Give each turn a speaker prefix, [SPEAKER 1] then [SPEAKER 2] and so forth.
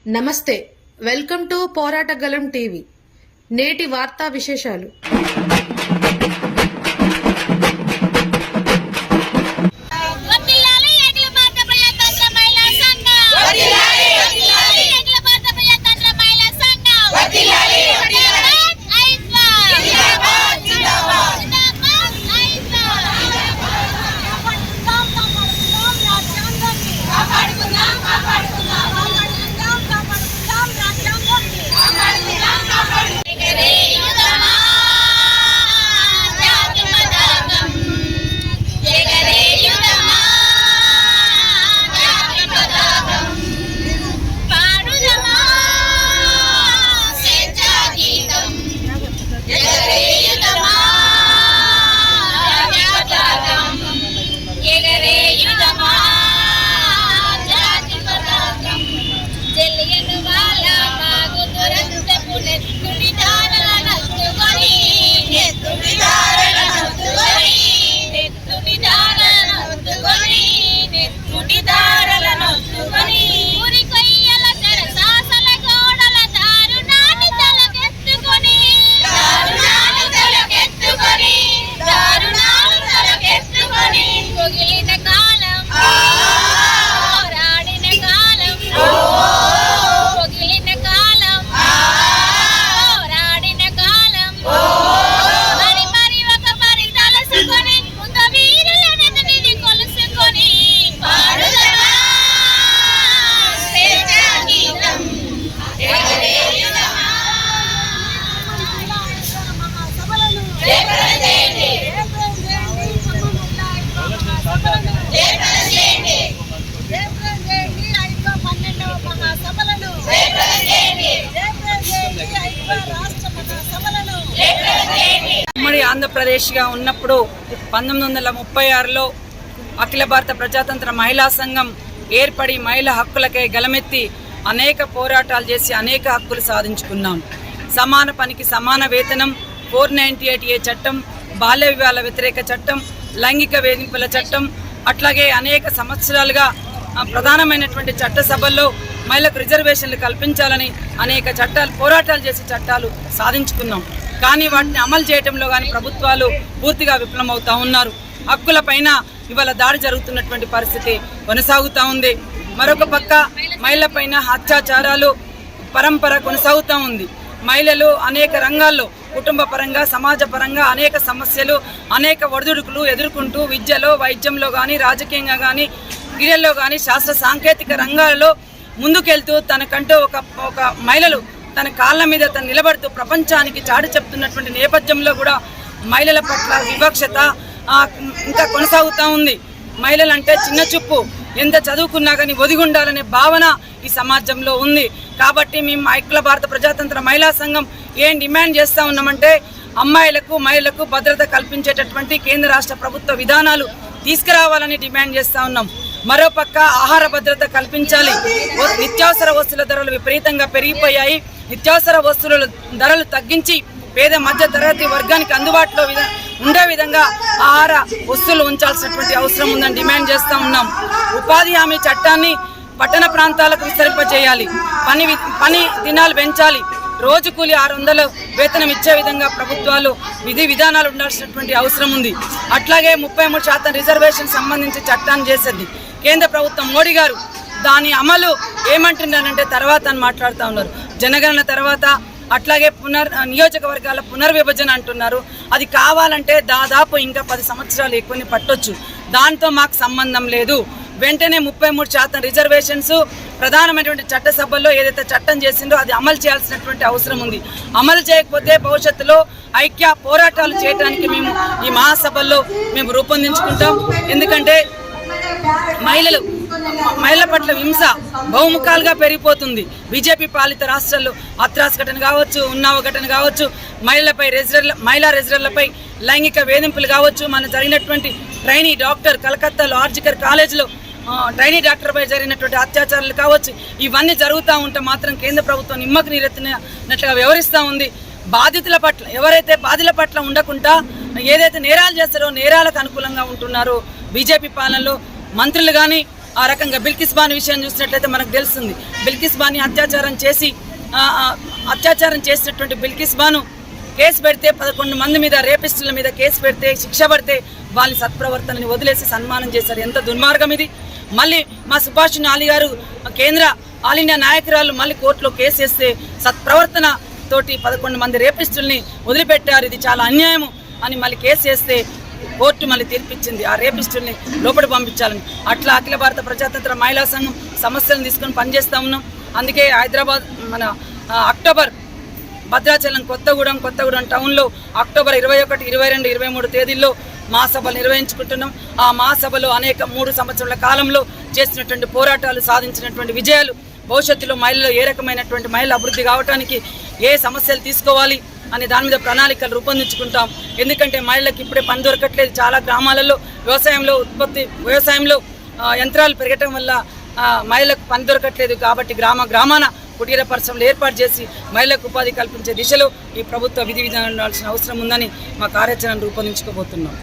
[SPEAKER 1] నమస్తే, welcome to పోరాటగలం TV. నేటి వార్తా విశేషాలు.
[SPEAKER 2] ఉమ్మడి ఆంధ్రప్రదేశ్గా ఉన్నప్పుడు 1936లో అఖిల భారత ప్రజాతంత్ర మహిళా సంఘం ఏర్పడి మహిళా హక్కులకై గలమెత్తి అనేక పోరాటాలు చేసి అనేక హక్కులు సాధించుకున్నాం. సమాన పనికి సమాన వేతనం, 498A చట్టం, బాల్య వివాహాల వ్యతిరేక చట్టం, లైంగిక వేధింపుల చట్టం, అట్లాగే అనేక సంవత్సరాలుగా ప్రధానమైనటువంటి చట్టసభల్లో మహిళలకు రిజర్వేషన్లు కల్పించాలని అనేక చట్టాలు పోరాటాలు చేసి చట్టాలు సాధించుకున్నాం. కానీ వాటిని అమలు చేయడంలో కానీ ప్రభుత్వాలు పూర్తిగా విఫలమవుతూ ఉన్నారు. హక్కులపైన ఇవాళ దాడి జరుగుతున్నటువంటి పరిస్థితి కొనసాగుతూ ఉంది. మరొక పక్క మహిళలపైన అత్యాచారాలు పరంపర కొనసాగుతూ ఉంది. మహిళలు అనేక రంగాల్లో కుటుంబ పరంగా, సమాజ పరంగా అనేక సమస్యలు, అనేక ఒడిదుడుకులు ఎదుర్కొంటూ విద్యలో, వైద్యంలో కానీ, రాజకీయంగా కానీ, క్రీడల్లో కానీ, శాస్త్ర సాంకేతిక రంగాల్లో ముందుకెళ్తూ తనకంటూ ఒక మహిళలు తన కాళ్ళ మీద తను నిలబడుతూ ప్రపంచానికి చాటి చెప్తున్నటువంటి నేపథ్యంలో కూడా మహిళల పట్ల వివక్షత ఇంకా కొనసాగుతూ ఉంది. మహిళలు అంటే చిన్న చూపు, ఎంత చదువుకున్నా కానీ ఒదిగుండాలనే భావన ఈ సమాజంలో ఉంది. కాబట్టి మేము అఖిల భారత ప్రజాతంత్ర మహిళా సంఘం ఏం డిమాండ్ చేస్తూ ఉన్నామంటే అమ్మాయిలకు, మహిళలకు భద్రత కల్పించేటటువంటి కేంద్ర రాష్ట్ర ప్రభుత్వ విధానాలు తీసుకురావాలని డిమాండ్ చేస్తూ ఉన్నాం. మరోపక్క ఆహార భద్రత కల్పించాలి. నిత్యావసర వస్తువుల ధరలు విపరీతంగా పెరిగిపోయాయి. నిత్యావసర వస్తువుల ధరలు తగ్గించి పేద మధ్య తరగతి వర్గానికి అందుబాటులో ఉండే విధంగా ఆహార వస్తువులు ఉంచాల్సినటువంటి అవసరం ఉందని డిమాండ్ చేస్తూ ఉన్నాం. ఉపాధి హామీ చట్టాన్ని పట్టణ ప్రాంతాలకు విస్తరింపజేయాలి. పని దినాలు పెంచాలి. రోజు కూలి 600 వేతనం ఇచ్చే విధంగా ప్రభుత్వాలు విధి విధానాలు ఉండాల్సినటువంటి అవసరం ఉంది. అట్లాగే 33% రిజర్వేషన్ సంబంధించి చట్టాన్ని చేసేది కేంద్ర ప్రభుత్వం. మోడీ గారు దాని అమలు ఏమంటున్నారంటే తర్వాత అని మాట్లాడుతూ ఉన్నారు. జనగణన తర్వాత అట్లాగే నియోజకవర్గాల పునర్విభజన అంటున్నారు. అది కావాలంటే దాదాపు ఇంకా 10 సంవత్సరాలు ఎక్కువని పట్టొచ్చు. దాంతో మాకు సంబంధం లేదు. వెంటనే 33% రిజర్వేషన్స్ ప్రధానమైనటువంటి చట్టసభల్లో ఏదైతే చట్టం చేసిందో అది అమలు చేయాల్సినటువంటి అవసరం ఉంది. అమలు చేయకపోతే భవిష్యత్తులో ఐక్య పోరాటాలు చేయడానికి మేము ఈ మహాసభల్లో మేము రూపొందించుకుంటాం. ఎందుకంటే మహిళల పట్ల హింస బహుముఖాలుగా పెరిగిపోతుంది. బీజేపీ పాలిత రాష్ట్రాల్లో హత్రాస్ ఘటన కావచ్చు, ఉన్నావ ఘటన కావచ్చు, మహిళా రెజిస్టర్లపై లైంగిక వేధింపులు కావచ్చు, మన జరిగినటువంటి ట్రైనీ డాక్టర్ కలకత్తాలో ఆర్జికర్ కాలేజీలో ట్రైనీ డాక్టర్పై జరిగినటువంటి అత్యాచారాలు కావచ్చు, ఇవన్నీ జరుగుతూ ఉంటే మాత్రం కేంద్ర ప్రభుత్వం నిమ్మకు నీరెత్తినట్లుగా వ్యవహరిస్తూ ఉంది. బాధితుల పట్ల ఎవరైతే బాధితుల పట్ల ఉండకుండా ఏదైతే నేరాలు చేస్తారో నేరాలకు అనుకూలంగా ఉంటున్నారో బీజేపీ పాలనలో మంత్రులు కానీ ఆ రకంగా బిల్కిస్ బాను విషయం చూసినట్లయితే మనకు తెలుస్తుంది. బిల్కిస్ బాని అత్యాచారం చేసినటువంటి బిల్కిస్ బాను కేసు పెడితే 11 మంది మీద రేపిస్టుల మీద కేసు పెడితే శిక్ష పడితే వాళ్ళని సత్ప్రవర్తనని వదిలేసి సన్మానం చేశారు. ఎంత దుర్మార్గం ఇది. మళ్ళీ మా సుభాషిణి ఆలి గారు కేంద్ర ఆల్ ఇండియా నాయకురాలు మళ్ళీ కోర్టులో కేసు వేస్తే సత్ప్రవర్తన తోటి 11 మంది రేపిస్టుల్ని వదిలిపెట్టారు, ఇది చాలా అన్యాయం అని మళ్ళీ కేసు వేస్తే కోర్టు మళ్ళీ తీర్పిచ్చింది ఆ రేపిస్టుల్ని లోపలి పంపించాలని. అట్లా అఖిల భారత ప్రజాతంత్ర మహిళా సంఘం సమస్యలను తీసుకొని పనిచేస్తూ ఉన్నాం. అందుకే హైదరాబాద్ మన అక్టోబర్ భద్రాచలం కొత్తగూడెం టౌన్లో అక్టోబర్ 21, 22, 23 తేదీల్లో మహాసభలు నిర్వహించుకుంటున్నాం. ఆ మహాసభలో అనేక 3 సంవత్సరాల కాలంలో చేసినటువంటి పోరాటాలు, సాధించినటువంటి విజయాలు, భవిష్యత్తులో మహిళలు ఏ రకమైనటువంటి మహిళల అభివృద్ధి కావడానికి ఏ సమస్యలు తీసుకోవాలి అనే దాని మీద ప్రణాళికలు రూపొందించుకుంటాం. ఎందుకంటే మహిళలకు ఇప్పుడే పని దొరకట్లేదు. చాలా గ్రామాలలో వ్యవసాయంలో యంత్రాలు పెరగటం వల్ల మహిళలకు పని దొరకట్లేదు. కాబట్టి గ్రామాన కుటీర పరిశ్రమలు ఏర్పాటు చేసి మహిళలకు ఉపాధి కల్పించే దిశలో ఈ ప్రభుత్వ విధి విధానాల్సిన అవసరం ఉందని మా కార్యాచరణ రూపొందించుకోబోతున్నాం.